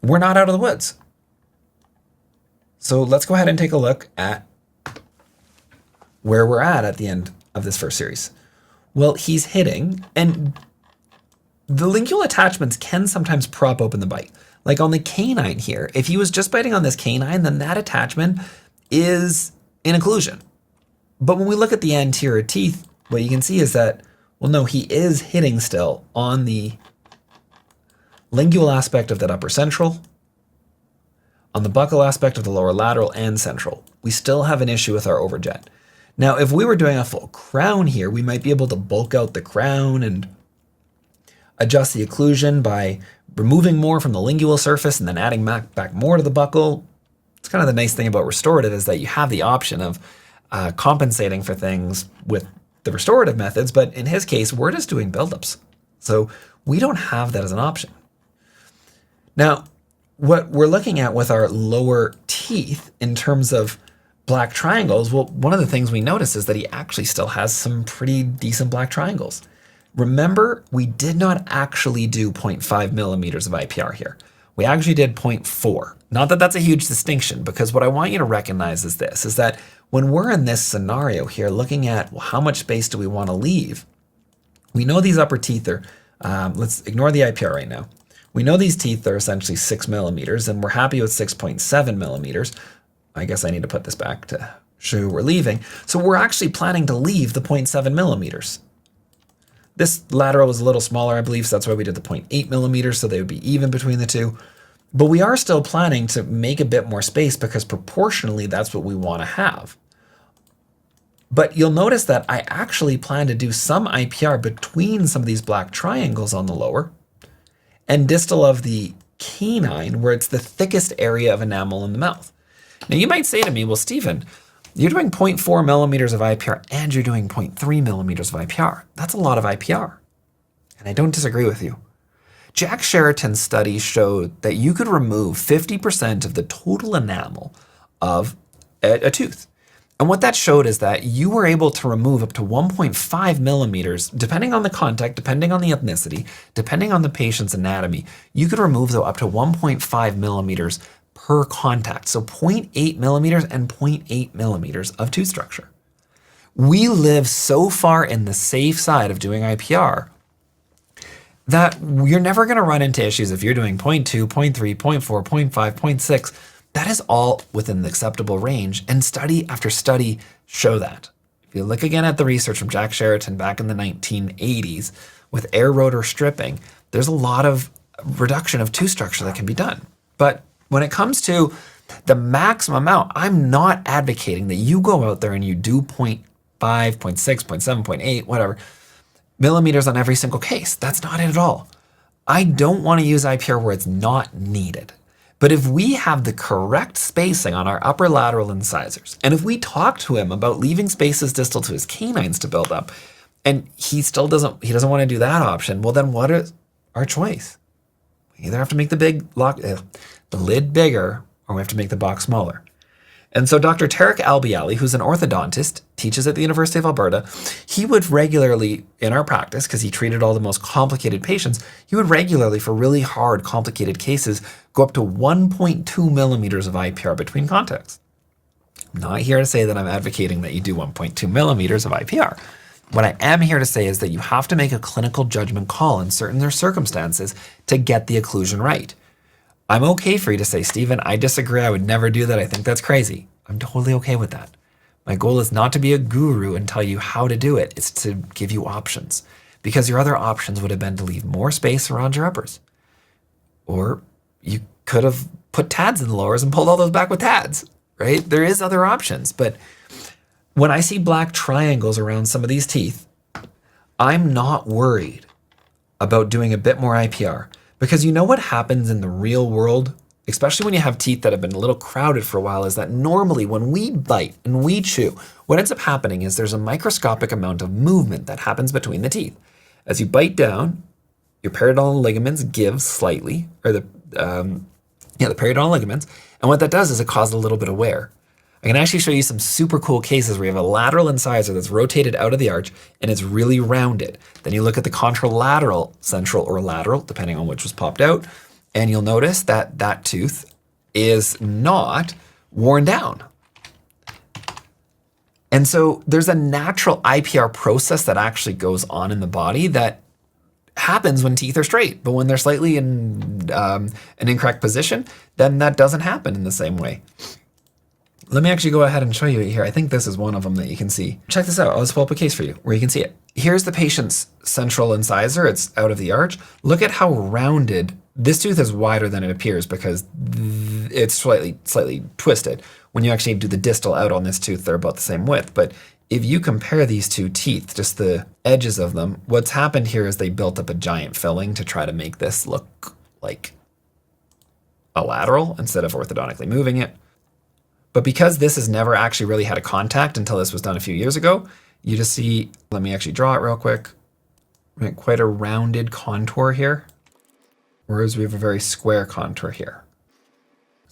we're not out of the woods. So let's go ahead and take a look at where we're at the end of this first series. Well, he's hitting, and the lingual attachments can sometimes prop open the bite. Like on the canine here, if he was just biting on this canine, then that attachment is in occlusion. But when we look at the anterior teeth, what you can see is that, well, no, he is hitting still on the lingual aspect of that upper central, on the buccal aspect of the lower lateral and central. We still have an issue with our overjet. Now, if we were doing a full crown here, we might be able to bulk out the crown and adjust the occlusion by removing more from the lingual surface and then adding back more to the buccal. It's kind of the nice thing about restorative is that you have the option of compensating for things with the restorative methods, but in his case, we're just doing buildups. So we don't have that as an option. Now, what we're looking at with our lower teeth in terms of black triangles, well, one of the things we notice is that he actually still has some pretty decent black triangles. Remember, we did not actually do 0.5 millimeters of IPR here. We actually did 0.4. Not that that's a huge distinction, because what I want you to recognize is this, is that when we're in this scenario here, looking at, well, how much space do we want to leave? We know these upper teeth are, let's ignore the IPR right now. We know these teeth are essentially 6 millimeters, and we're happy with 6.7 millimeters. I guess I need to put this back to show you we're leaving. So we're actually planning to leave the 0.7 millimeters. This lateral was a little smaller, I believe, so that's why we did the 0.8 millimeters, so they would be even between the two. But we are still planning to make a bit more space because proportionally that's what we want to have. But you'll notice that I actually plan to do some IPR between some of these black triangles on the lower and distal of the canine, where it's the thickest area of enamel in the mouth. Now you might say to me, well, Stephen, you're doing 0.4 millimeters of IPR and you're doing 0.3 millimeters of IPR. That's a lot of IPR. And I don't disagree with you. Jack Sheraton's study showed that you could remove 50% of the total enamel of a tooth. And what that showed is that you were able to remove up to 1.5 millimeters, depending on the contact, depending on the ethnicity, depending on the patient's anatomy. You could remove, though, up to 1.5 millimeters per contact. So 0.8 millimeters and 0.8 millimeters of tooth structure. We live so far in the safe side of doing IPR that you're never going to run into issues if you're doing 0.2, 0.3, 0.4, 0.5, 0.6. That is all within the acceptable range, and study after study show that. If you look again at the research from Jack Sheraton back in the 1980s with air rotor stripping, there's a lot of reduction of tooth structure that can be done. But when it comes to the maximum amount, I'm not advocating that you go out there and you do 0.5, 0.6, 0.7, 0.8, whatever, millimeters on every single case. That's not it at all. I don't want to use IPR where it's not needed. But if we have the correct spacing on our upper lateral incisors, and if we talk to him about leaving spaces distal to his canines to build up, and he doesn't want to do that option, well, then what is our choice? We either have to make the lid bigger, or we have to make the box smaller. And so Dr. Tarek Albiali, who's an orthodontist, teaches at the University of Alberta, he would regularly, in our practice, because he treated all the most complicated patients, he would regularly, for really hard, complicated cases, go up to 1.2 millimeters of IPR between contacts. I'm not here to say that I'm advocating that you do 1.2 millimeters of IPR. What I am here to say is that you have to make a clinical judgment call in certain circumstances to get the occlusion right. I'm okay for you to say, Stephen, I disagree. I would never do that. I think that's crazy. I'm totally okay with that. My goal is not to be a guru and tell you how to do it. It's to give you options, because your other options would have been to leave more space around your uppers. Or you could have put TADs in the lowers and pulled all those back with TADs, right? There is other options. But when I see black triangles around some of these teeth, I'm not worried about doing a bit more IPR. Because you know what happens in the real world, especially when you have teeth that have been a little crowded for a while, is that normally when we bite and we chew, what ends up happening is there's a microscopic amount of movement that happens between the teeth. As you bite down, your periodontal ligaments give slightly, or the periodontal ligaments, and what that does is it causes a little bit of wear. I can actually show you some super cool cases where you have a lateral incisor that's rotated out of the arch and it's really rounded. Then you look at the contralateral, central or lateral, depending on which was popped out, and you'll notice that that tooth is not worn down. And so there's a natural IPR process that actually goes on in the body that happens when teeth are straight, but when they're slightly in an incorrect position, then that doesn't happen in the same way. Let me actually go ahead and show you it here. I think this is one of them that you can see. Check this out. I'll just pull up a case for you where you can see it. Here's the patient's central incisor. It's out of the arch. Look at how rounded. This tooth is wider than it appears because it's slightly twisted. When you actually do the distal out on this tooth, they're about the same width. But if you compare these two teeth, just the edges of them, what's happened here is they built up a giant filling to try to make this look like a lateral instead of orthodontically moving it. But because this has never actually really had a contact until this was done a few years ago, you just see, let me actually draw it real quick, quite a rounded contour here, whereas we have a very square contour here.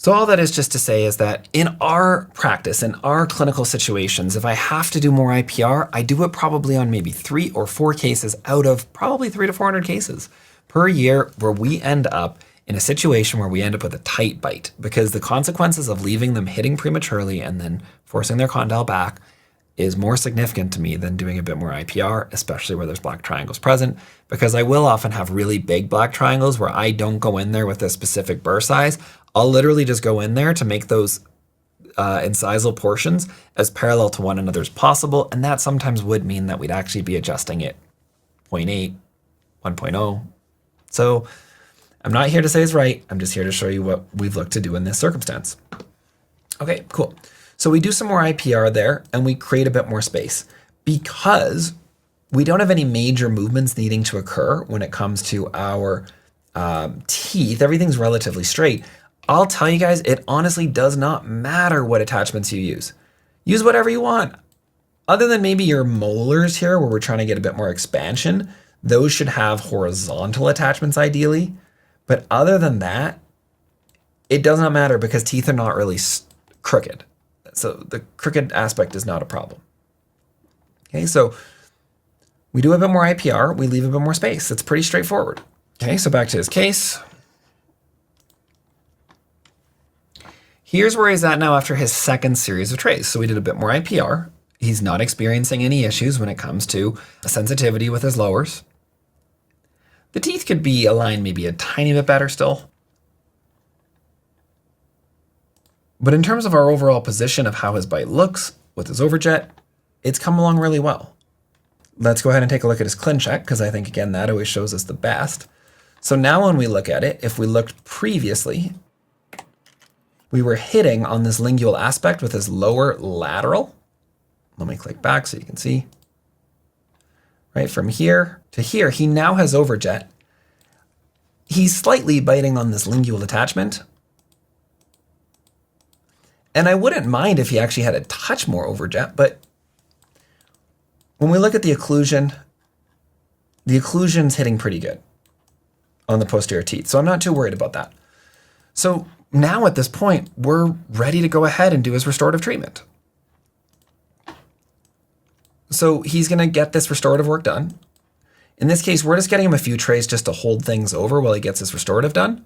So all that is just to say is that in our practice, in our clinical situations, if I have to do more IPR, I do it probably on maybe 3 or 4 cases out of probably 300 to 400 cases per year where we end up in a situation where we end up with a tight bite, because the consequences of leaving them hitting prematurely and then forcing their condyle back is more significant to me than doing a bit more IPR, especially where there's black triangles present, because I will often have really big black triangles where I don't go in there with a specific burr size. I'll literally just go in there to make those incisal portions as parallel to one another as possible, and that sometimes would mean that we'd actually be adjusting it 0.8, 1.0. So I'm not here to say it's right, I'm just here to show you what we've looked to do in this circumstance. Okay, cool. So we do some more IPR there and we create a bit more space because we don't have any major movements needing to occur when it comes to our teeth. Everything's relatively straight. I'll tell you guys, it honestly does not matter what attachments you use. Use whatever you want. Other than maybe your molars here where we're trying to get a bit more expansion, those should have horizontal attachments ideally. But other than that, it does not matter because teeth are not really crooked. So the crooked aspect is not a problem. Okay, so we do a bit more IPR, we leave a bit more space. It's pretty straightforward. Okay, so back to his case. Here's where he's at now after his second series of trays. So we did a bit more IPR. He's not experiencing any issues when it comes to sensitivity with his lowers. The teeth could be aligned maybe a tiny bit better still. But in terms of our overall position of how his bite looks with his overjet, it's come along really well. Let's go ahead and take a look at his ClinCheck, because I think, again, that always shows us the best. So now when we look at it, if we looked previously, we were hitting on this lingual aspect with his lower lateral. Let me click back so you can see. Right, from here to here, he now has overjet. He's slightly biting on this lingual attachment. And I wouldn't mind if he actually had a touch more overjet, but when we look at the occlusion's hitting pretty good on the posterior teeth. So I'm not too worried about that. So now at this point, we're ready to go ahead and do his restorative treatment. So he's gonna get this restorative work done. In this case, we're just getting him a few trays just to hold things over while he gets his restorative done.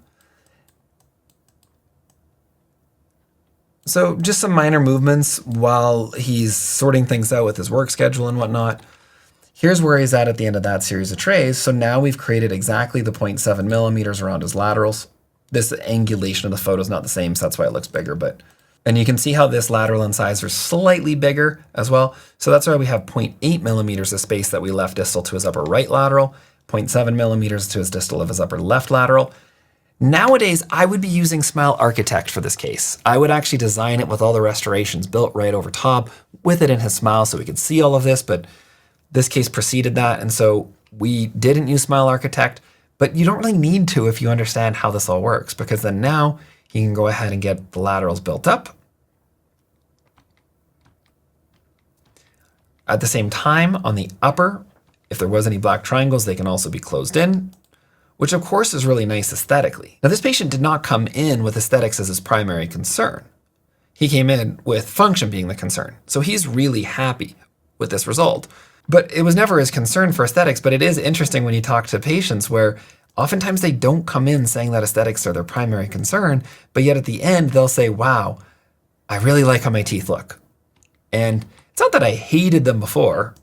So just some minor movements while he's sorting things out with his work schedule and whatnot. Here's where he's at the end of that series of trays. So now we've created exactly the 0.7 millimeters around his laterals. This angulation of the photo is not the same, so that's why it looks bigger. And you can see how this lateral incisor is slightly bigger as well. So that's why we have 0.8 millimeters of space that we left distal to his upper right lateral, 0.7 millimeters to his distal of his upper left lateral. Nowadays, I would be using Smile Architect for this case. I would actually design it with all the restorations built right over top with it in his smile so we could see all of this, but this case preceded that, and so we didn't use Smile Architect, but you don't really need to if you understand how this all works, because then now you can go ahead and get the laterals built up. At the same time, on the upper, if there was any black triangles, they can also be closed in, which of course is really nice aesthetically. Now this patient did not come in with aesthetics as his primary concern. He came in with function being the concern. So he's really happy with this result. But it was never his concern for aesthetics, but it is interesting when you talk to patients where oftentimes they don't come in saying that aesthetics are their primary concern, but yet at the end they'll say, wow, I really like how my teeth look. And it's not that I hated them before.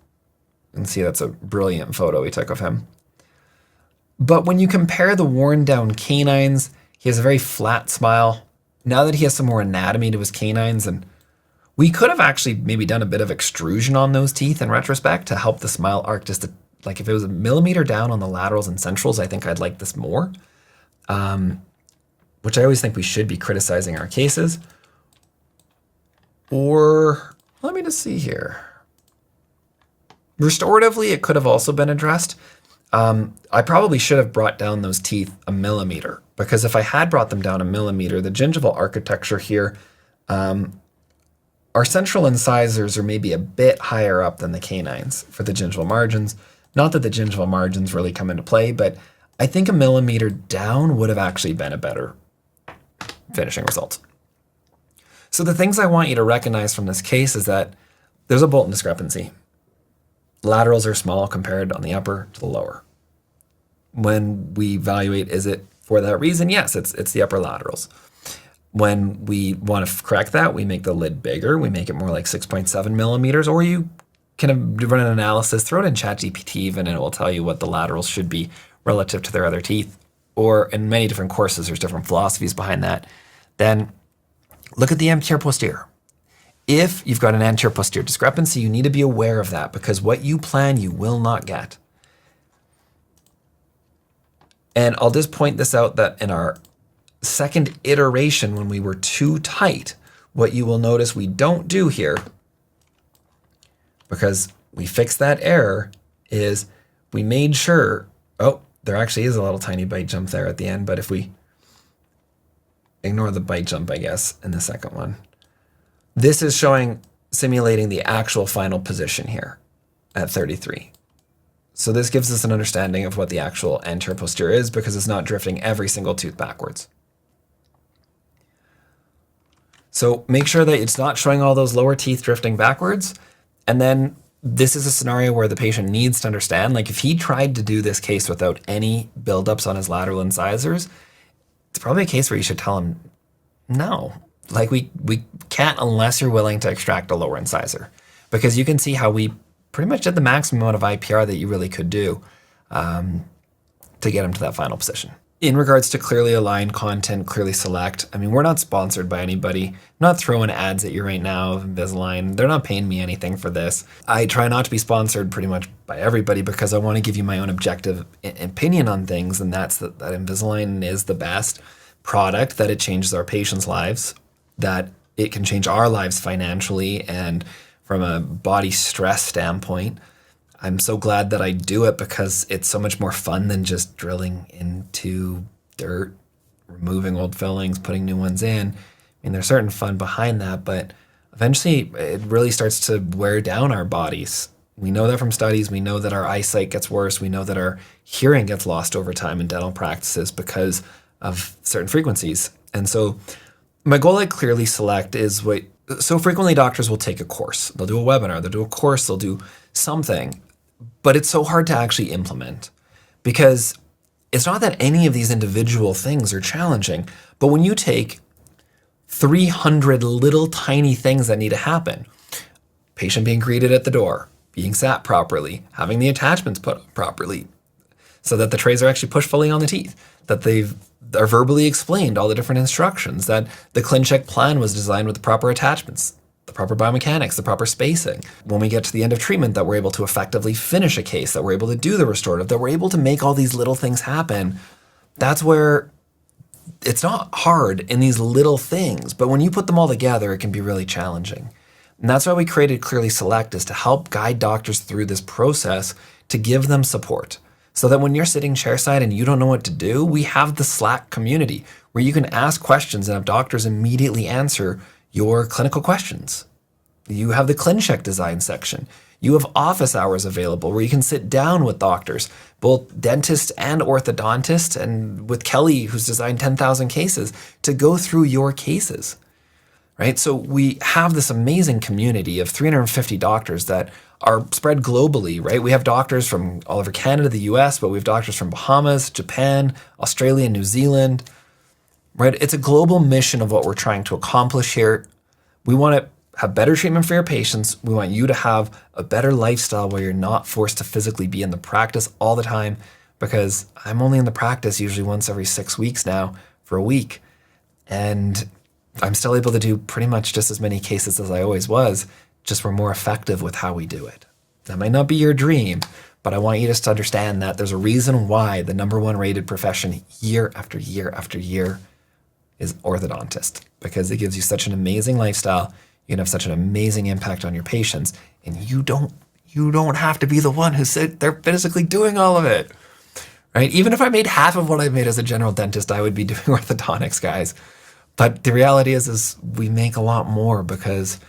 You can see that's a brilliant photo we took of him. But when you compare the worn down canines, he has a very flat smile. Now that he has some more anatomy to his canines, and we could have actually maybe done a bit of extrusion on those teeth in retrospect to help the smile arc just to, like if it was a millimeter down on the laterals and centrals, I think I'd like this more. Which I always think we should be criticizing our cases. Or let me just see here. Restoratively, it could have also been addressed. I probably should have brought down those teeth a millimeter, because if I had brought them down a millimeter, the gingival architecture here, our central incisors are maybe a bit higher up than the canines for the gingival margins. Not that the gingival margins really come into play, but I think a millimeter down would have actually been a better finishing results. So the things I want you to recognize from this case is that there's a Bolton discrepancy. Laterals are small compared on the upper to the lower. When we evaluate, is it for that reason? Yes, it's the upper laterals. When we want to correct that, we make the lid bigger. We make it more like 6.7 millimeters, or you can run an analysis, throw it in ChatGPT even, and it will tell you what the laterals should be relative to their other teeth. Or in many different courses, there's different philosophies behind that. Then look at the anterior posterior. If you've got an anterior posterior discrepancy, you need to be aware of that, because what you plan, you will not get. And I'll just point this out that in our second iteration, when we were too tight, what you will notice we don't do here, because we fixed that error, is we made sure, oh, there actually is a little tiny bite jump there at the end, but if we ignore the bite jump, I guess, in the second one, this is simulating the actual final position here at 33. So this gives us an understanding of what the actual anterior posterior is, because it's not drifting every single tooth backwards. So make sure that it's not showing all those lower teeth drifting backwards. And then this is a scenario where the patient needs to understand, like if he tried to do this case without any buildups on his lateral incisors, it's probably a case where you should tell him, no, like we can't unless you're willing to extract a lower incisor, because you can see how we pretty much did the maximum amount of IPR that you really could do to get him to that final position. In regards to clearly aligned content, clearly select, I mean, we're not sponsored by anybody. I'm not throwing ads at you right now of Invisalign. They're not paying me anything for this. I try not to be sponsored pretty much by everybody, because I want to give you my own objective opinion on things, and that's that Invisalign is the best product, that it changes our patients' lives, that it can change our lives financially and from a body stress standpoint. I'm so glad that I do it, because it's so much more fun than just drilling into dirt, removing old fillings, putting new ones in. I mean, there's certain fun behind that, but eventually it really starts to wear down our bodies. We know that from studies. We know that our eyesight gets worse. We know that our hearing gets lost over time in dental practices because of certain frequencies. And so my goal at Clearly Select is so frequently doctors will take a course. They'll do a webinar, they'll do a course, they'll do something. But it's so hard to actually implement, because it's not that any of these individual things are challenging, but when you take 300 little tiny things that need to happen, patient being greeted at the door, being sat properly, having the attachments put properly so that the trays are actually pushed fully on the teeth, that are verbally explained all the different instructions, that the ClinCheck plan was designed with the proper attachments, the proper biomechanics, the proper spacing. When we get to the end of treatment, that we're able to effectively finish a case, that we're able to do the restorative, that we're able to make all these little things happen. That's where it's not hard in these little things, but when you put them all together, it can be really challenging. And that's why we created Clearly Select, is to help guide doctors through this process, to give them support. So that when you're sitting chairside and you don't know what to do, we have the Slack community where you can ask questions and have doctors immediately answer your clinical questions. You have the ClinCheck design section. You have office hours available where you can sit down with doctors, both dentists and orthodontists, and with Kelly, who's designed 10,000 cases, to go through your cases, right? So we have this amazing community of 350 doctors that are spread globally, right? We have doctors from all over Canada, the US, but we have doctors from Bahamas, Japan, Australia, New Zealand, right? It's a global mission of what we're trying to accomplish here. We want to have better treatment for your patients. We want you to have a better lifestyle where you're not forced to physically be in the practice all the time, because I'm only in the practice usually once every 6 weeks now for a week. And I'm still able to do pretty much just as many cases as I always was, just we're more effective with how we do it. That might not be your dream, but I want you just to understand that there's a reason why the #1 rated profession year after year after year is orthodontist, because it gives you such an amazing lifestyle. You can have such an amazing impact on your patients, and you don't have to be the one who's they're physically doing all of it, right? Even if I made half of what I made as a general dentist, I would be doing orthodontics, guys. But the reality is we make a lot more because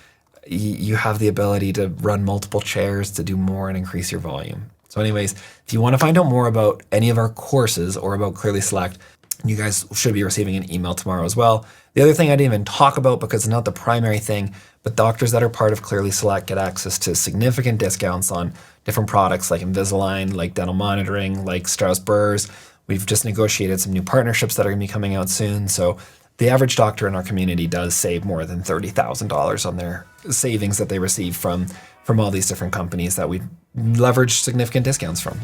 you have the ability to run multiple chairs to do more and increase your volume. So anyways, if you want to find out more about any of our courses or about Clearly Select, You guys should be receiving an email tomorrow as well. The other thing I didn't even talk about because it's not the primary thing, but doctors that are part of Clearly Select get access to significant discounts on different products like Invisalign, like dental monitoring, like Strauss-Burrs. We've just negotiated some new partnerships that are going to be coming out soon. So the average doctor in our community does save more than $30,000 on their savings that they receive from all these different companies that we leverage significant discounts from.